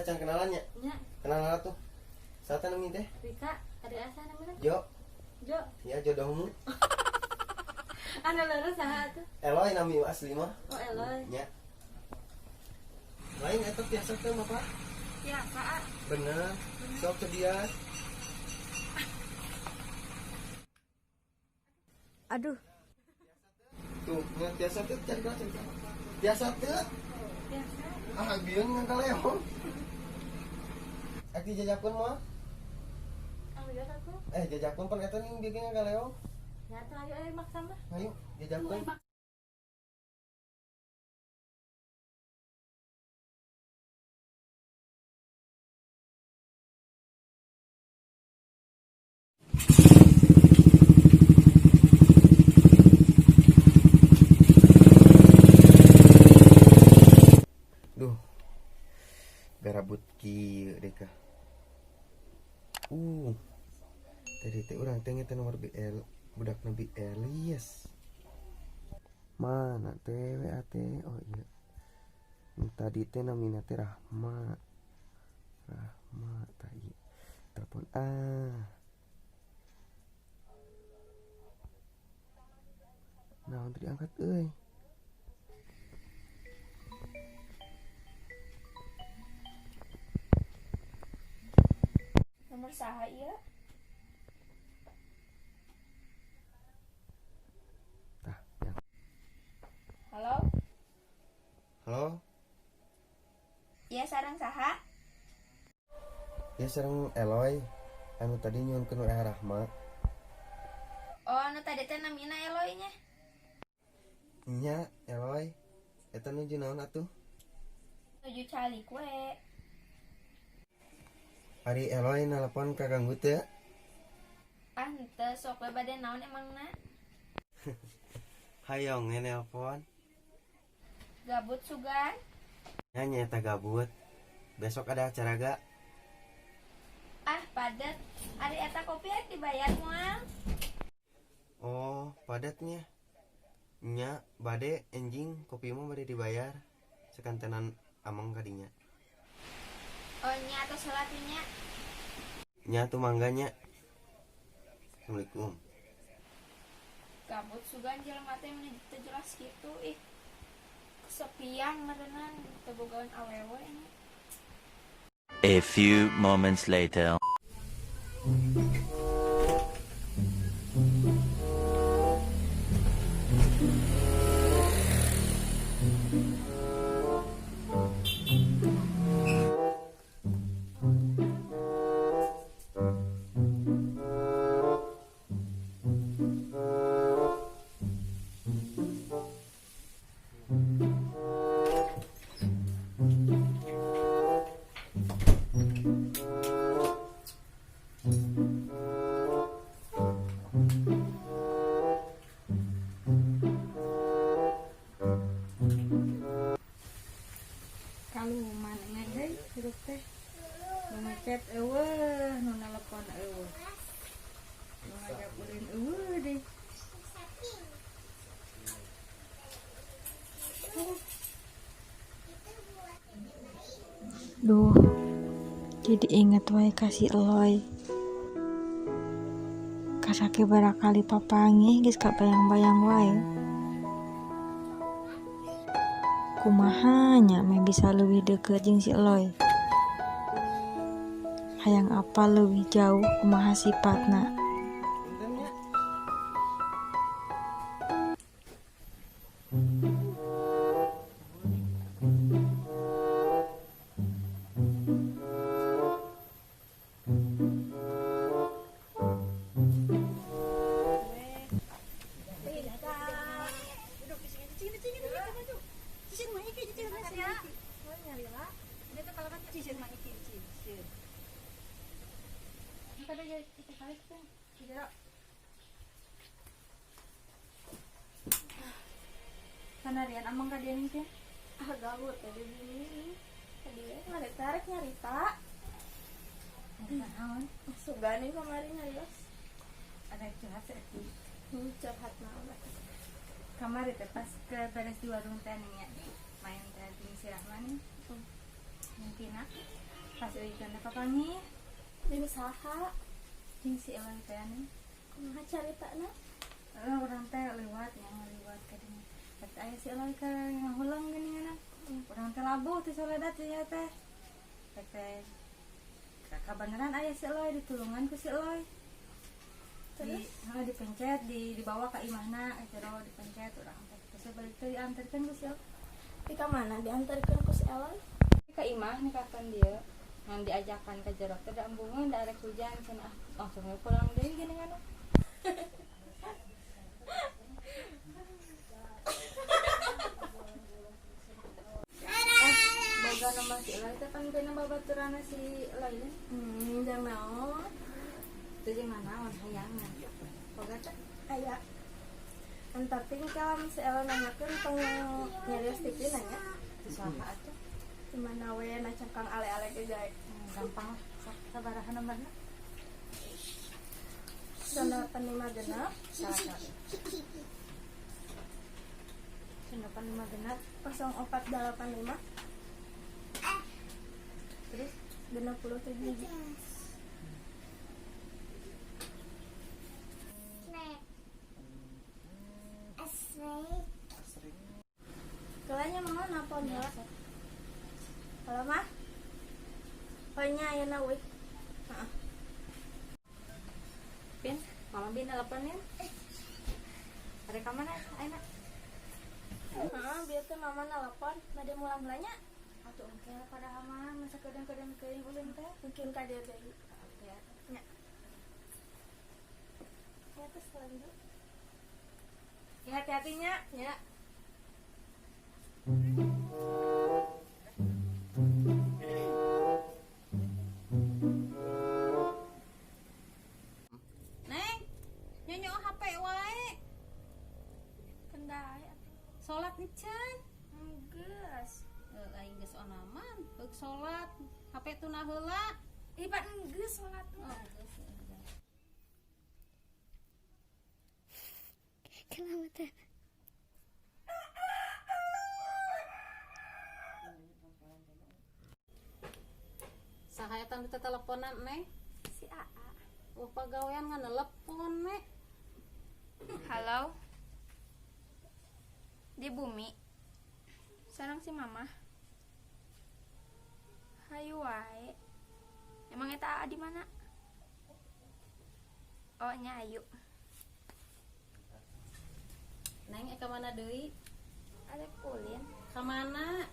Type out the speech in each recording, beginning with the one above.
can kenalannya. Nya. Kenalan tuh. Sata namanya teh? Rika, ada asa namanya? Jo. Jo. Ya jodohmu. Anu leres saha tuh? Eloy nami asli mah. Oh, Eloy. Nya. Lain eta biasa teh mah, Pak. Ya, Kak. Bener. Sok sedia. Aduh. Tuh, nya biasa teh can biasa teh. Biasa. Ah, bieu ngangkaleo. Aki jajakun mah. Lihat aku. Jajakun pan eta ning bieu ngangkaleo. Ya, tuh ayo maksa mah. Ayo, jajakun. Duh. Garabut kieu deh kah. Tadi teh urang teh ngeta nomor BL budakna BL yes. Mana teh WA teh? Oh iya. Tadi teh namina teh Rahma. Rahma tadi. Telepon Nah, untuk diangkat euy. Nomor saha ieu? Tah, ya. Halo? Halo? Iya, sareng saha? Ya sareng Eloy. Anu tadi nyuunkeun WA Rahma. Oh, anu tadi teh namina Eloy nya. Nya, Eloy. Eta nuju naon atuh? Nuju calik we. Ari Eloy nelpon kaganggu teu? Ah, henteu sok we bade naon emangna? Hayong nelpon. Gabut sugan? Nya eta gabut. Besok ada acara gak? Ah, padet. Ari eta kopi rek dibayar moal. Oh, padatnya. Nya, bade enjing kopi mah bade dibayar. Sekantenan amang kadinya. Oh, nya atau salat nya? Nya tuh mangganya. Assalamualaikum. Gabut sugan jelema teh mun teu jelas kitu ih. Kesepian meureunnan teu bogaan awewe nya. A few moments later. Kaluman engeh deui hirup teh. Nu ngechat eueuh, nu nelpon eueuh. Nu ngajak ulin eueuh deui. Duh, jadi inget wae kasih Eloy. Kasake barakali papangi geus kabayang-bayang wae. Kumaha nya me bisa leuwih deukeut jeung si Eloy. Hayang apal leuwih jauh kumaha sifatna. Sanarian amang kadian teh. Ah, gabut tadi ini. Tadi we tarik nyarita. Naon? Sugani kamari ngalios. Ada curhat sedih. Curhat naon? Kamari teh pas ke beres di warung teh nya main teh si Rahman. Mungkin Kasih ikan kapangi Di usaha jeung si Eloy teh anu. kumaha caritana? Urang teh lewat ka dinya. Eta aya si Eloy ke ngahulang geuningan. Urang teh labuh teh Soledad nya teh. Teh kabeneran aya si Eloy ditulungan ku si Eloy. Terus? Dipencet dibawa ke imahna jero dipencet urang teh. Terus balik teh diantarkeun ku si Eloy. Di ka mana diantarkeun ku si Eloy? Ke imah nih kapan dia ngan diajakan ke jero teh da embungeun da arek hujan cenah langsung we pulang deui geuningan. Boga nomor si Eloy teh pan kena babaturanna si Eloy teh. Jang naon? Teu jeung nanaon hayangna. Boga teh Aya. Antarting kalau si Eloy nanyakeun tong nyarios TV nanya. usaha atuh. Di mana we na cangkang ale-ale ge jae. Gampang lah sabaraha nomorna. 985 genep Salah. 985 genap 0485 terus 67. Kelanya mama nelpon ya. Halo mah. Pokoknya ayeuna we. Heeh. Bin, mama bin teleponin. Ada ka mana ayeuna? Heeh, bieu teh mama nelpon, bade mulang belanya. Atuh engke pada mah masa kadang-kadang keuing ulin teh. Mungkin ka dia deui. Ya. Nya. Ya teh selanjut. Ya hati-hatinya, ya. Neng, nyanyi HP wae. Kendai Salat enceun. geus. Aing geus onaman, beuk salat. HP tuna heula. Iban geus salat Oh, mah. geus. Kenapa teh? Saha eta teh teleponan, Neng? Si AA. Oh, pagawean nganelepon, Nek. Halo. Di bumi. Sareng si mama. Hayu wae. Emang eta AA di mana? Oh, nya ayu. Neng, ka mana deui? Ada kulin. Ka mana?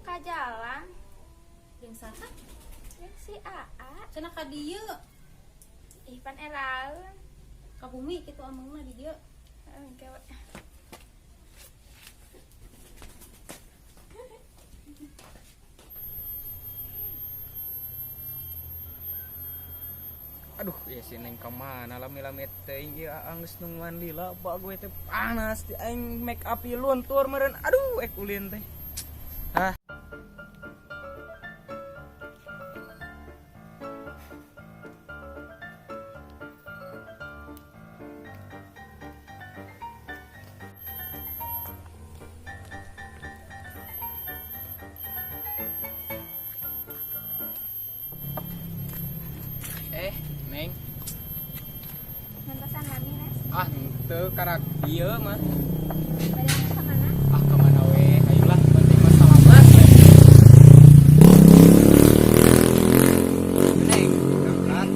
Ka jalan. Jeung saha? Ya, si AA. Cenah ka dieu. Ipan eraeun. Ka bumi kitu omongna di dieu. Engke we. Aduh, ya si neng kemana lami-lami teuing ieu anggeus nu mandi lah bak gue teh panas ti aing make up ieu luntur meureun. Aduh, ulin teh. Ah. Neng. Ngantosan lami, Nes. Ah, teu karak ieu mah. Bade ka mana? Ah, kemana we? Ayolah, penting mah salamat we. Neng, berangkat.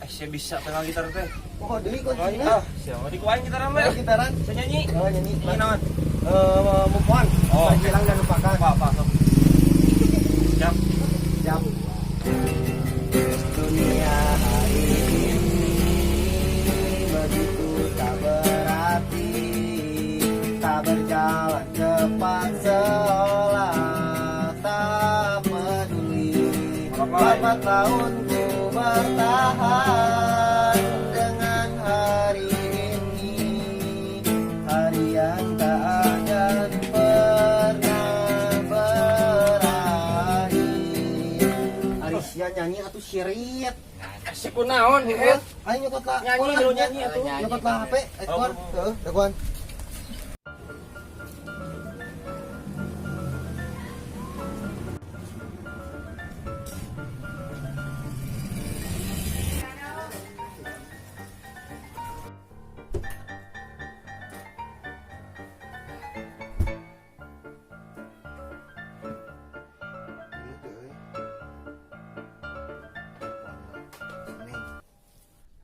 Saya bisa pegang gitar teh. Oh, deui Oh, kuncinya. siapa dikuain gitar mah? Gitaran. Saya nyanyi. Oh, nyanyi. Nyanyi naon? Move on. Oh, Hilang dan lupakan. Apa? Siap. Siap. Dunia hari ini begitu tak berarti, tak berjalan cepat seolah tak peduli. Berapa tahun ku bertahan dengan hari ini, hari yang tak akan pernah berakhir. Alicia nyanyi atau syirit? Si kunaon head. Ayo nyokot lah. Nyanyi dulu nyanyi atuh. Nyokot lah HP. Ekor. Heeh, daguan.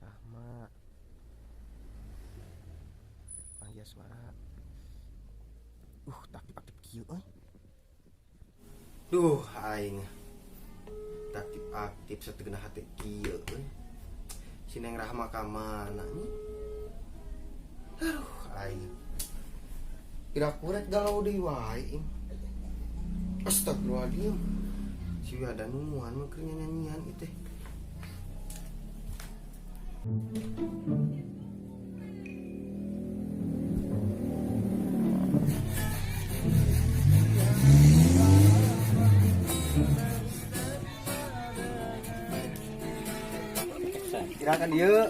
Rahma panggil suara aktif kieu euy. Duh aing aktif sategeuna hate kieu euy. Si Neng Rahma ka mana nih? Aduh aing kira-kira galau deui wae. Astagfirullahaladzim. Si ada numuan mah keur nyanyian ieu teh. Kirakan dia.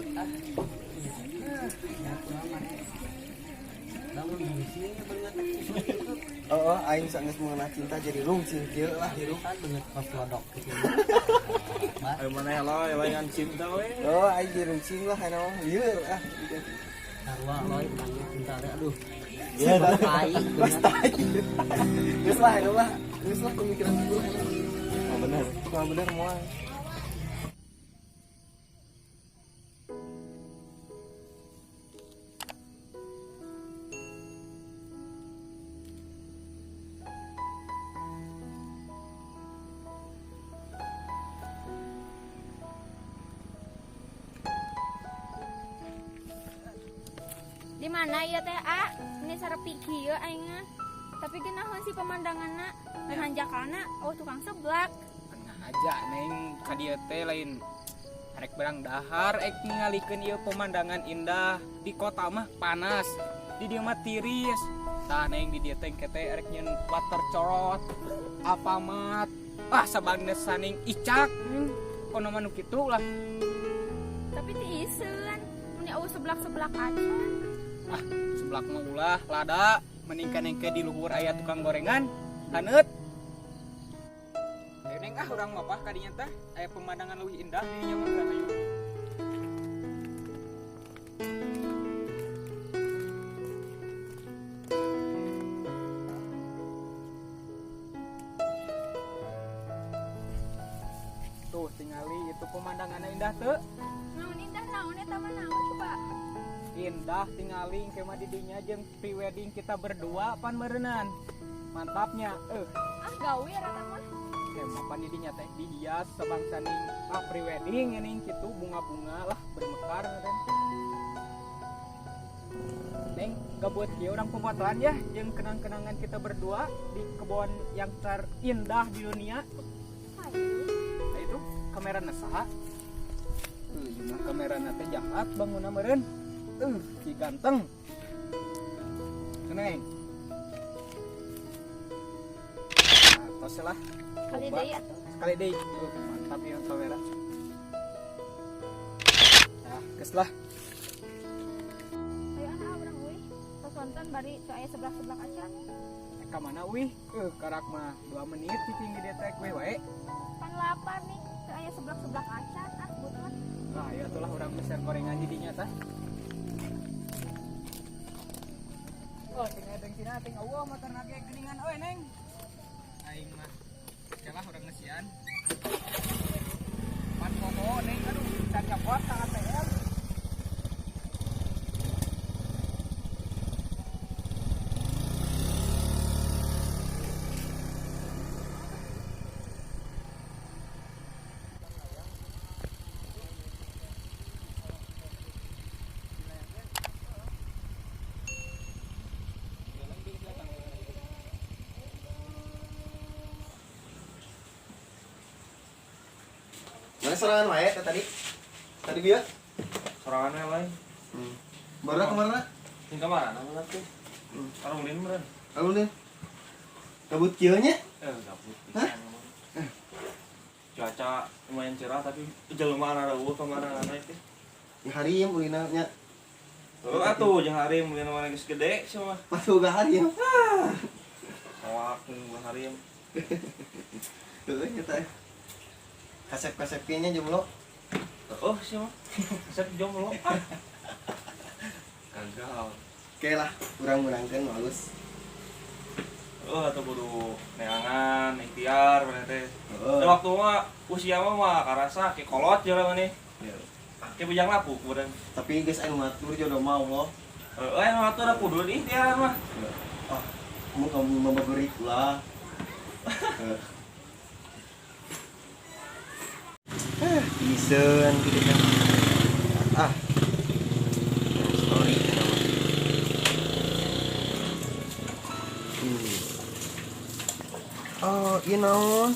Oh, aing sangat mengenal cinta jadi rungsing kieu lah hirup kan bener pas lodok gitu. Ayo mana lo yang cinta we. Oh, aing jadi rungsing lah anu ieu ah. Sarua loy tanya cinta teh aduh. Ya, aing geus lah anu lah. Geus lah pemikiran gua. Oh bener. Oh bener moal. Di mana ya teh ini sarepi kieu aing mah. Tapi genaheun si pemandanganna dan hanjakalna tukang seblak. Tenang aja neng ka dieu teh lain rek berang dahar ningalikeun ieu pemandangan indah. Di kota mah panas, di dieu mah tiris. Tah neng di dieu teh kete rek nyeun water corot Alfamart. Sabangna saning icak. Kono mah nu kitu lah. Tapi teu iseun mun eueuh seblak-seblak aja. Seblak mah ulah lada meningkan engke di luhur aya tukang gorengan haneut. Ayo neng urang mapah ka dinya teh aya pemandangan leuwih indah di dinya mah ayo. Tuh tingali itu pemandangannya indah teu. Naon indah naon eta mah naon coba. Indah tinggaling kemah didinya jeung prewedding kita berdua pan meureunnan. Mantapnya. Gawe rata mah. Kemah pan didinya teh dihias sabangsa ning prewedding geuning kitu bunga-bunga lah bermekar meureun. Neng gabuat kieu urang pemotoan ya jeung kenang-kenangan kita berdua di kebun yang terindah di dunia. Nah itu kamerana saha? Ieu mah kamerana teh jahat bangunna meureun. Si ganteng. Keneng. Nah, tos lah. Kali deui atuh. Sekali deui. Mantap ya kamera. Nah, geus lah. Ayo anak urang euy. Tos wonten bari teu aya seblak-seblak acan. Ka mana euy? Karak mah 2 menit cicing di detek we wae. Pan lapar nih, teu aya seblak-seblak acan butut. Nah, ya atulah urang mesen gorengan di dinya tah. Oh, tinggal cina ting eueuh motor nage geuningan euy neng. Aing mah celah urang ngesian. Pan poho neng aduh can capot ka ATM. Mana sorangan wae tadi? Tadi dia? Sorangan we lain. Bara kemana? Ning kamar mana tuh? Arung lin meureun. Alun nih. Kabut kieu nya? Gabut pisan. cuaca lumayan cerah tapi jelema ada eueuh kemana-mana itu. Hari yang ulina nya. Oh atuh jeung hari mulina mana geus gede sih mah. Pas uga hari yang. Awak nu hari yang. Heueuh eta. Kasep-kasep nya jomblo. Oh sih mah. Sep jomblo. Gagal. Oke lah, urang-urangkeun halus. Oh atuh kudu neangan ikhtiar berarti. Heeh. Da waktu mah usia mah karasa ke kolot jalan maneh. Ke bujang lapuk kemudian. Tapi geus anu ngatur jodoh mah Allah. Anu atuh da kudu diikhtiar mah. Ah, kamu memberi pula. Isen gitu kan. Ah. Story. Oh, you know.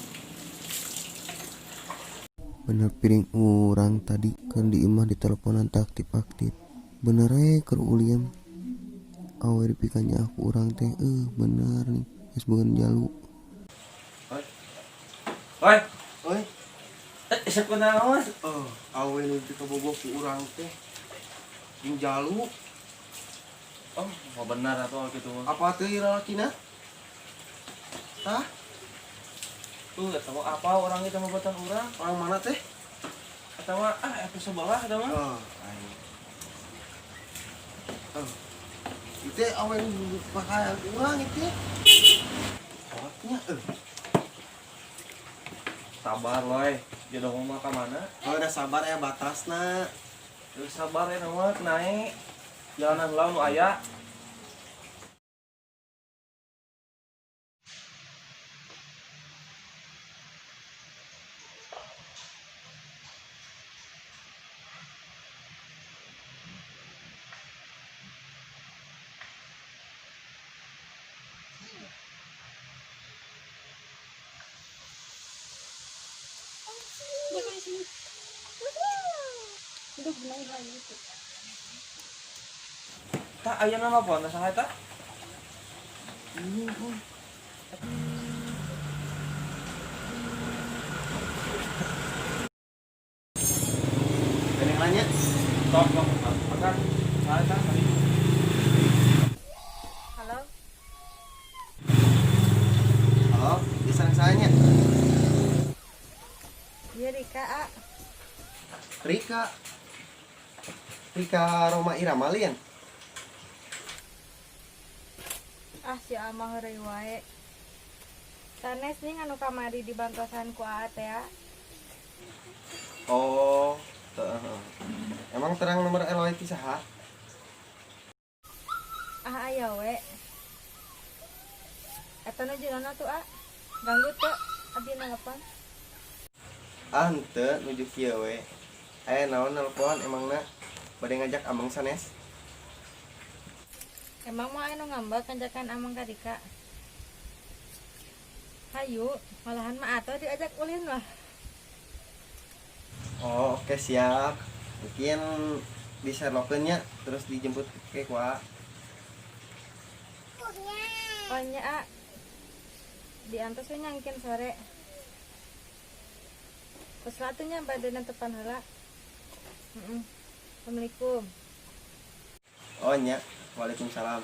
Bener piring orang tadi kan di imah di teleponan tak aktif-aktif. Bener keur ulian. Awe dipikannya aku orang teh bener nih. Geus bukan jalu. Oi, Oi, isep kunaon? awe nu dikabobok ku urang teh. Jeung jalu. Oh, mau benar atau gitu mah. Apa teh lalakina? Tah? Tuh, eta mah apa orang itu mah buatan urang? Orang mana teh? Eta mah eta sebelah eta mah. Ayo. Itu awe nu pakaian urang itu. Awaknya Sabar loy, jodoh mah ka mana? udah sabar ya batasna. Terus sabar ya mah naik. Jalanan laun nu aya. Tak aya nama apa? Nah saha eta? Ada yang nanya? Tok, makan. Saha eta tadi? Halo. Halo, bisa saya? Iya Rika, A. Rika Roma Irama lian. Ah si Amah heureuy wae. Sanes nih anu kamari dibantosan ku A teh. Oh, emang terang nomor LOI saha? Ah aya we. Eta nu jenana tuh A. Ganggu teu abdi nelpon. Henteu nuju kieu we. Aya naon nelpon emangna bade ngajak amang sanes? Emang mau anu ngambek kanjakan Amang ka Rika. Hayu, malahan mah atuh diajak ulin lah. Oh, oke siap. Mungkin di-sherlockeun nya terus dijemput ke ku. Oh nya A. Diantos we nyangkin sore. Peslatunya bade nentepan heula. Assalamualaikum. Oh nya, waalaikumsalam.